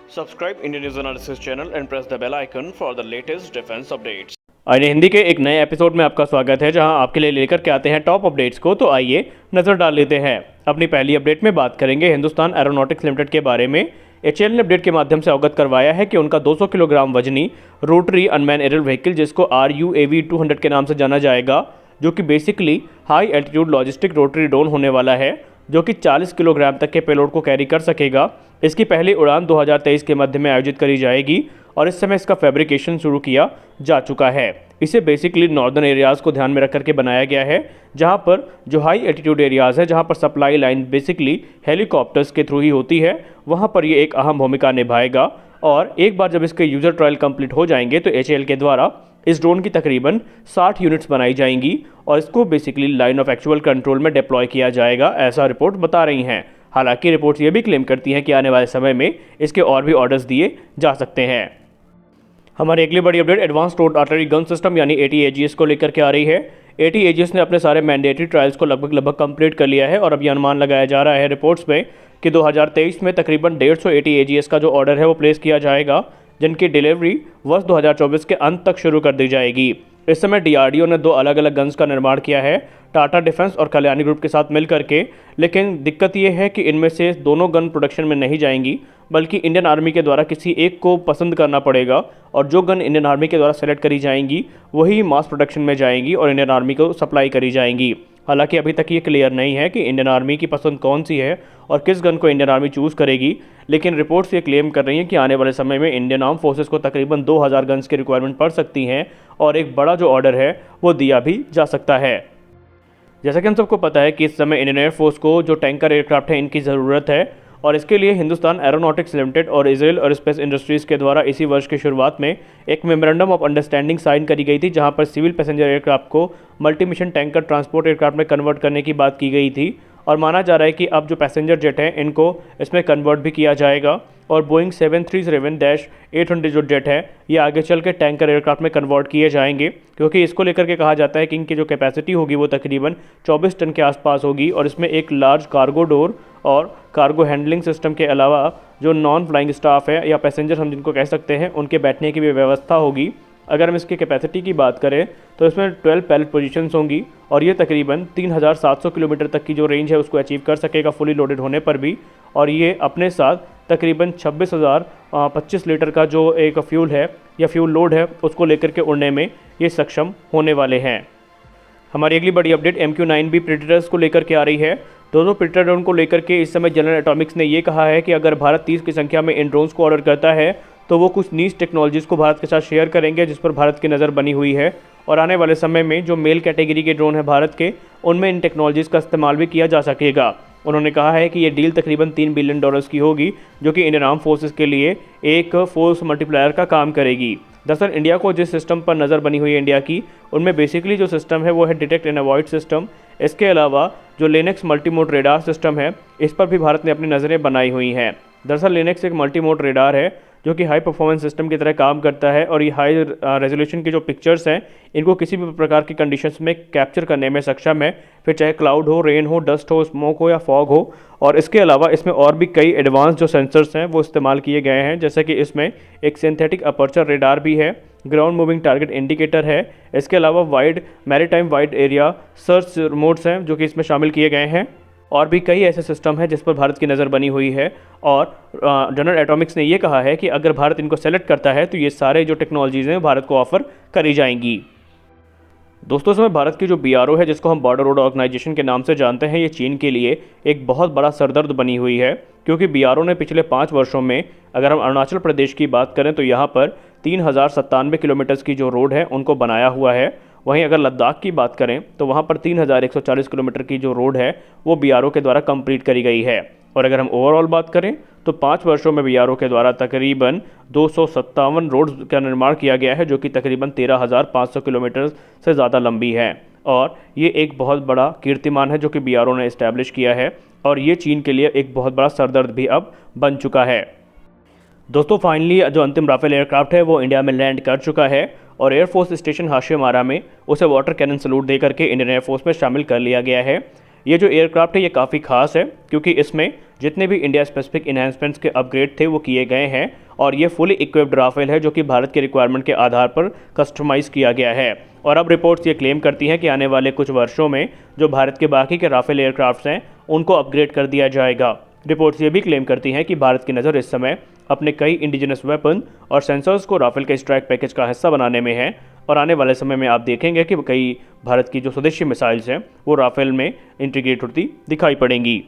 Subscribe Indian News Analysis channel and press the bell icon for the latest defense updates. आईने हिंदी के एक नए episode में आपका स्वागत है, जहां आपके लिए लेकर के आते हैं टॉप अपडेट्स को। तो आइए नजर डाल लेते हैं। अपनी पहली अपडेट में बात करेंगे हिंदुस्तान एरोनॉटिक्स लिमिटेड के बारे में। एचएएल ने अपडेट के माध्यम से अवगत करवाया है कि उनका 200 किलोग्राम वजनी रोटरी अनमैन एरियल व्हीकल, जिसको RUAV 200 के नाम से जाना जाएगा, जो कि basically high altitude logistic rotary drone होने वाला है, जो कि 40 किलोग्राम तक के पेलोड को कैरी कर सकेगा। इसकी पहली उड़ान 2023 के मध्य में आयोजित करी जाएगी और इस समय इसका फैब्रिकेशन शुरू किया जा चुका है। इसे बेसिकली नॉर्दर्न एरियाज़ को ध्यान में रख करके बनाया गया है, जहां पर जो हाई एल्टीट्यूड एरियाज़ है, जहां पर सप्लाई लाइन बेसिकली हेलीकॉप्टर्स के थ्रू ही होती है, वहां पर ये एक अहम भूमिका निभाएगा। और एक बार जब इसके यूज़र ट्रायल कंप्लीट हो जाएंगे तो एचएएल के द्वारा इस ड्रोन की तकरीबन 60 यूनिट्स बनाई जाएंगी और इसको basically line of actual control में डिप्लॉय किया जाएगा, ऐसा रिपोर्ट बता रही हैं। हालांकि रिपोर्ट्स ये भी क्लेम करती हैं कि आने वाले समय में इसके और भी ऑर्डर्स दिए जा सकते हैं। हमारी अगली बड़ी अपडेट एडवांस टोर्ड आर्टिलरी गन सिस्टम यानी ATAGS को लेकर के आ रही है। ATAGS ने अपने सारे मैंडेटरी ट्रायल्स को लगभग कंप्लीट कर लिया है और अब ये अनुमान लगाया जा रहा है रिपोर्ट्स में कि 2023 में तकरीबन 150 ATAGS का जो ऑर्डर है वो प्लेस किया जाएगा, जिनकी डिलीवरी वर्ष 2024 के अंत तक शुरू कर दी जाएगी। इस समय DRDO ने 2 अलग अलग गन्स का निर्माण किया है, टाटा डिफेंस और कल्याणी ग्रुप के साथ मिल करके। लेकिन दिक्कत ये है कि इनमें से दोनों गन प्रोडक्शन में नहीं जाएंगी, बल्कि इंडियन आर्मी के द्वारा किसी एक को पसंद करना पड़ेगा और जो गन इंडियन आर्मी के द्वारा सेलेक्ट करी जाएंगी वही मास प्रोडक्शन में जाएंगी और इंडियन आर्मी को सप्लाई करी जाएंगी। हालांकि अभी तक ये क्लियर नहीं है कि इंडियन आर्मी की पसंद कौन सी है और किस गन को इंडियन आर्मी चूज़ करेगी, लेकिन रिपोर्ट्स ये क्लेम कर रही हैं कि आने वाले समय में इंडियन आर्म फोर्सेस को तकरीबन 2000 गन्स की रिक्वायरमेंट पड़ सकती हैं और एक बड़ा जो ऑर्डर है वो दिया भी जा सकता है। जैसा कि हम सबको पता है कि इस समय इंडियन एयरफोर्स को जो टैंकर एयरक्राफ्ट है इनकी ज़रूरत है और इसके लिए हिंदुस्तान एरोनॉटिक्स लिमिटेड और इजराइल एरोस्पेस इंडस्ट्रीज़ के द्वारा इसी वर्ष की शुरुआत में एक मेमोरेंडम ऑफ अंडरस्टैंडिंग साइन करी गई थी, जहां पर सिविल पैसेंजर एयरक्राफ्ट को multi mission tanker transport aircraft में कन्वर्ट करने की बात की गई थी। और माना जा रहा है कि अब जो पैसेंजर जेट हैं इनको इसमें कन्वर्ट भी किया जाएगा और बोइंग 737-800 जो जेट है ये आगे चल के टैंकर एयरक्राफ्ट में कन्वर्ट किए जाएंगे, क्योंकि इसको लेकर के कहा जाता है कि इनकी जो कैपेसिटी होगी वो तकरीबन 24 टन के आसपास होगी और इसमें एक लार्ज कार्गो डोर और कार्गो हैंडलिंग सिस्टम के अलावा जो नॉन फ्लाइंग स्टाफ है या पैसेंजर हम जिनको कह सकते हैं उनके बैठने की भी व्यवस्था होगी। अगर हम इसकी कैपेसिटी की बात करें तो इसमें 12 पैलेट पोजीशंस होंगी और ये तकरीबन 3700 किलोमीटर तक की जो रेंज है उसको अचीव कर सकेगा फुली लोडेड होने पर भी। और ये अपने साथ तकरीबन 26,025 लीटर का जो एक फ्यूल है या फ्यूल लोड है उसको लेकर के उड़ने में ये सक्षम होने वाले हैं। हमारी अगली बड़ी अपडेट MQ-9B प्रेडेटर्स को लेकर के आ रही है। दोनों प्रेडेटर ड्रोन को लेकर के इस समय जनरल एटॉमिक्स ने ये कहा है कि अगर भारत 30 की संख्या में इन ड्रोन्स को ऑर्डर करता है तो वो कुछ नीच टेक्नोलॉजीज़ को भारत के साथ शेयर करेंगे, जिस पर भारत की नज़र बनी हुई है और आने वाले समय में जो मेल कैटेगरी के ड्रोन है भारत के, उनमें इन टेक्नोलॉजीज़ का इस्तेमाल भी किया जा सकेगा। उन्होंने कहा है कि ये डील तकरीबन $3 बिलियन की होगी, जो कि इंडियन आर्म फोर्सेस के लिए एक फोर्स मल्टीप्लायर का काम करेगी। दरअसल इंडिया को जिस सिस्टम पर नज़र बनी हुई है इंडिया की, उनमें बेसिकली जो सिस्टम है वो है डिटेक्ट एंड अवॉइड सिस्टम। इसके अलावा जो लिनक्स मल्टीमोड रेडार सिस्टम है इस पर भी भारत ने अपनी नज़रें बनाई हुई हैं। दरअसल लिनक्स एक मल्टीमोड रेडार है जो कि हाई परफॉर्मेंस सिस्टम की तरह काम करता है और ये हाई रेजोल्यूशन की जो पिक्चर्स हैं इनको किसी भी प्रकार की कंडीशंस में कैप्चर करने में सक्षम है, फिर चाहे क्लाउड हो, रेन हो, डस्ट हो, स्मोक हो या फॉग हो। और इसके अलावा इसमें और भी कई एडवांस जो सेंसर्स हैं वो इस्तेमाल किए गए हैं, जैसे कि इसमें एक सिंथेटिक अपर्चर रेडार भी है, ग्राउंड मूविंग टारगेट इंडिकेटर है। इसके अलावा wide maritime wide area search modes हैं जो कि इसमें शामिल किए गए हैं और भी कई ऐसे सिस्टम हैं जिस पर भारत की नज़र बनी हुई है। और जनरल एटॉमिक्स ने यह कहा है कि अगर भारत इनको सेलेक्ट करता है तो ये सारे जो टेक्नोलॉजीज़ हैं भारत को ऑफर करी जाएंगी। दोस्तों समय भारत की जो BRO है, जिसको हम बॉर्डर रोड ऑर्गेनाइजेशन के नाम से जानते हैं, ये चीन के लिए एक बहुत बड़ा सरदर्द बनी हुई है, क्योंकि BRO ने पिछले 5 वर्षों में अगर हम अरुणाचल प्रदेश की बात करें तो यहाँ पर 3097 किलोमीटर्स की जो रोड है उनको बनाया हुआ है। वहीं अगर लद्दाख की बात करें तो वहाँ पर 3140 किलोमीटर की जो रोड है वो BRO के द्वारा कंप्लीट करी गई है। और अगर हम ओवरऑल बात करें तो 5 वर्षों में BRO के द्वारा तकरीबन 257 रोड्स का निर्माण किया गया है, जो कि तकरीबन 13,500 किलोमीटर से ज़्यादा लंबी है। और ये एक बहुत बड़ा कीर्तिमान है जो कि BRO ने इस्टेब्लिश किया है और ये चीन के लिए एक बहुत बड़ा सरदर्द भी अब बन चुका है। दोस्तों फाइनली जो अंतिम राफेल एयरक्राफ्ट है वो इंडिया में लैंड कर चुका है और एयरफोर्स स्टेशन हाशिमारा में उसे वाटर कैनन सलूट दे करके इंडियन एयरफोर्स में शामिल कर लिया गया है। ये जो एयरक्राफ्ट है ये काफ़ी खास है क्योंकि इसमें जितने भी इंडिया स्पेसिफिक इन्हेंसमेंट्स के अपग्रेड थे वो किए गए हैं और ये फुली इक्विप्ड राफेल है जो कि भारत के रिक्वायरमेंट के आधार पर कस्टमाइज़ किया गया है। और अब रिपोर्ट्स ये क्लेम करती हैं कि आने वाले कुछ वर्षों में जो भारत के बाकी के राफेल एयरक्राफ्ट्स हैं उनको अपग्रेड कर दिया जाएगा। रिपोर्ट्स ये भी क्लेम करती हैं कि भारत की नज़र इस समय अपने कई इंडिजिनस वेपन और सेंसर्स को राफेल के स्ट्राइक पैकेज का हिस्सा बनाने में है और आने वाले समय में आप देखेंगे कि कई भारत की जो स्वदेशी मिसाइल्स हैं वो राफेल में इंटीग्रेट होती दिखाई पड़ेंगी।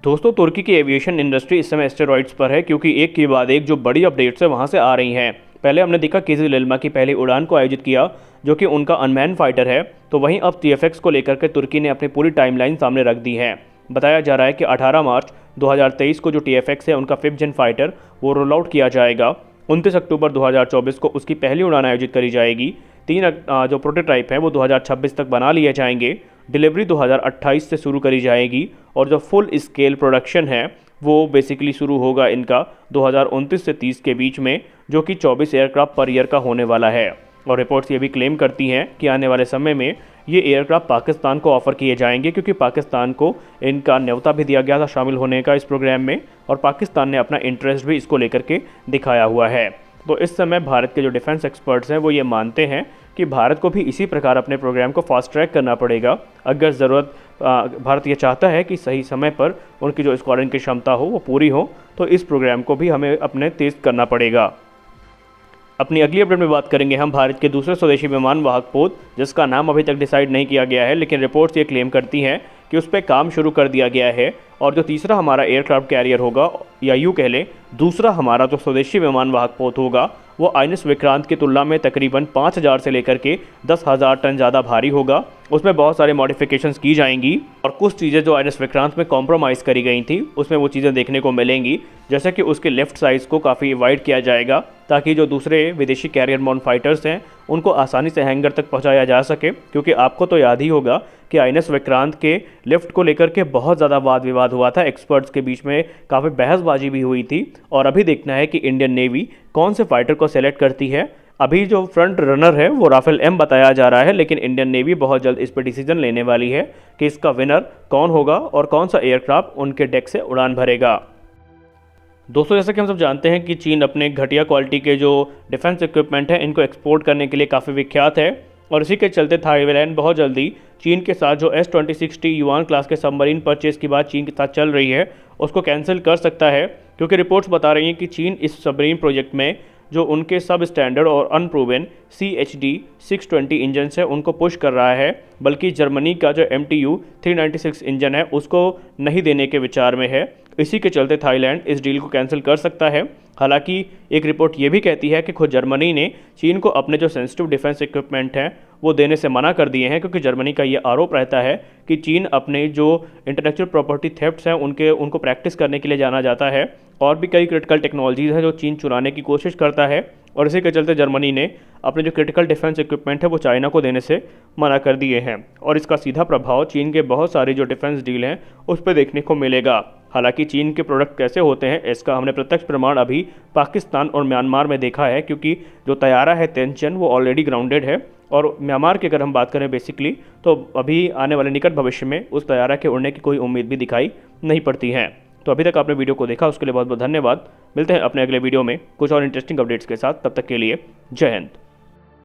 दोस्तों, तुर्की की एविएशन इंडस्ट्री इस समय स्टेरॉइड्स पर है क्योंकि एक के बाद एक जो बड़ी अपडेट्स है वहाँ से आ रही हैं। पहले हमने देखा केजी लिल्मा की पहली उड़ान को आयोजित किया जो कि उनका अनमैन फाइटर है, तो वहीं अब TFX को लेकर के तुर्की ने अपनी पूरी टाइमलाइन सामने रख दी है। बताया जा रहा है कि 18 मार्च 2023 को जो TFX है उनका 5th जेन फाइटर वो रोल आउट किया जाएगा। 29 अक्टूबर 2024 को उसकी पहली उड़ान आयोजित करी जाएगी। 3 जो प्रोटोटाइप हैं वो 2026 तक बना लिए जाएंगे। डिलीवरी 2028 से शुरू करी जाएगी और जो फुल स्केल प्रोडक्शन है वो बेसिकली शुरू होगा इनका 2029 से 30 के बीच में, जो कि 24 एयरक्राफ्ट पर ईयर का होने वाला है। और रिपोर्ट्स ये भी क्लेम करती हैं कि आने वाले समय में ये एयरक्राफ्ट पाकिस्तान को ऑफ़र किए जाएंगे क्योंकि पाकिस्तान को इनका न्योता भी दिया गया था शामिल होने का इस प्रोग्राम में और पाकिस्तान ने अपना इंटरेस्ट भी इसको लेकर के दिखाया हुआ है। तो इस समय भारत के जो डिफेंस एक्सपर्ट्स हैं वो ये मानते हैं कि भारत को भी इसी प्रकार अपने प्रोग्राम को फास्ट ट्रैक करना पड़ेगा। अगर ज़रूरत भारत ये चाहता है कि सही समय पर उनकी जो स्क्वाड्रन की क्षमता हो वो पूरी हो, तो इस प्रोग्राम को भी हमें अपने तेज़ करना पड़ेगा। अपनी अगली अपडेट में बात करेंगे हम भारत के दूसरे स्वदेशी विमान वाहक पोत, जिसका नाम अभी तक डिसाइड नहीं किया गया है, लेकिन रिपोर्ट्स ये क्लेम करती हैं कि उस पर काम शुरू कर दिया गया है। और जो तीसरा हमारा एयरक्राफ्ट कैरियर होगा, या यूँ कह लें दूसरा हमारा जो स्वदेशी विमान वाहक पोत होगा, वो आइनस विक्रांत की तुलना में तकरीबन 5000 से लेकर के 10,000 टन ज़्यादा भारी होगा। उसमें बहुत सारे मॉडिफिकेशंस की जाएंगी और कुछ चीज़ें जो आइनस विक्रांत में कॉम्प्रोमाइज़ करी गई थी उसमें वो चीज़ें देखने को मिलेंगी, जैसे कि उसके लेफ्ट साइज़ को काफ़ी वाइड किया जाएगा ताकि जो दूसरे विदेशी कैरियर माउंट फाइटर्स हैं उनको आसानी से हैंगर तक पहुंचाया जा सके। क्योंकि आपको तो याद ही होगा कि आइनस विक्रांत के लिफ्ट को लेकर के बहुत ज़्यादा वाद विवाद हुआ था, एक्सपर्ट्स के बीच में काफ़ी बहसबाजी भी हुई थी। और अभी देखना है कि इंडियन नेवी कौन से फाइटर को सेलेक्ट करती है। अभी जो फ्रंट रनर है वो राफेल M बताया जा रहा है, लेकिन इंडियन नेवी बहुत जल्द इस पर डिसीजन लेने वाली है कि इसका विनर कौन होगा और कौन सा एयरक्राफ्ट उनके डेक से उड़ान भरेगा। दोस्तों, जैसा कि हम सब जानते हैं कि चीन अपने घटिया क्वालिटी के जो डिफेंस इक्विपमेंट हैं इनको एक्सपोर्ट करने के लिए काफ़ी विख्यात है और इसी के चलते थाईलैंड बहुत जल्दी चीन के साथ जो S-2060 युआन क्लास के सबमरीन परचेज की बात चीन के साथ चल रही है उसको कैंसिल कर सकता है, क्योंकि रिपोर्ट्स बता रही हैं कि चीन इस सबमरीन प्रोजेक्ट में जो उनके सब स्टैंडर्ड और अनप्रूवन CHD 620 इंजन है उनको पुश कर रहा है, बल्कि जर्मनी का जो MTU 396 इंजन है उसको नहीं देने के विचार में है। इसी के चलते थाईलैंड इस डील को कैंसिल कर सकता है। हालांकि एक रिपोर्ट ये भी कहती है कि खुद जर्मनी ने चीन को अपने जो सेंसिटिव डिफेंस इक्विपमेंट हैं वो देने से मना कर दिए हैं, क्योंकि जर्मनी का ये आरोप रहता है कि चीन अपने जो इंटेलेक्चुअल प्रॉपर्टी थेफ्ट्स हैं उनको प्रैक्टिस करने के लिए जाना जाता है और भी कई क्रिटिकल टेक्नोलॉजीज़ हैं जो चीन चुराने की कोशिश करता है। और इसी के चलते जर्मनी ने अपने जो क्रिटिकल डिफेंस इक्विपमेंट है वो चाइना को देने से मना कर दिए हैं और इसका सीधा प्रभाव चीन के बहुत सारे जो डिफेंस डील हैं उस पर देखने को मिलेगा। हालांकि चीन के प्रोडक्ट कैसे होते हैं इसका हमने प्रत्यक्ष प्रमाण अभी पाकिस्तान और म्यांमार में देखा है, क्योंकि जो तैयारा है तेंचन वो ऑलरेडी ग्राउंडेड है और म्यांमार की अगर हम बात करें बेसिकली तो अभी आने वाले निकट भविष्य में उस तैयारा के उड़ने की कोई उम्मीद भी दिखाई नहीं पड़ती है। तो अभी तक आपने वीडियो को देखा उसके लिए बहुत बहुत धन्यवाद। मिलते हैं अपने अगले वीडियो में कुछ और इंटरेस्टिंग अपडेट्स के साथ, तब तक के लिए जय हिंद।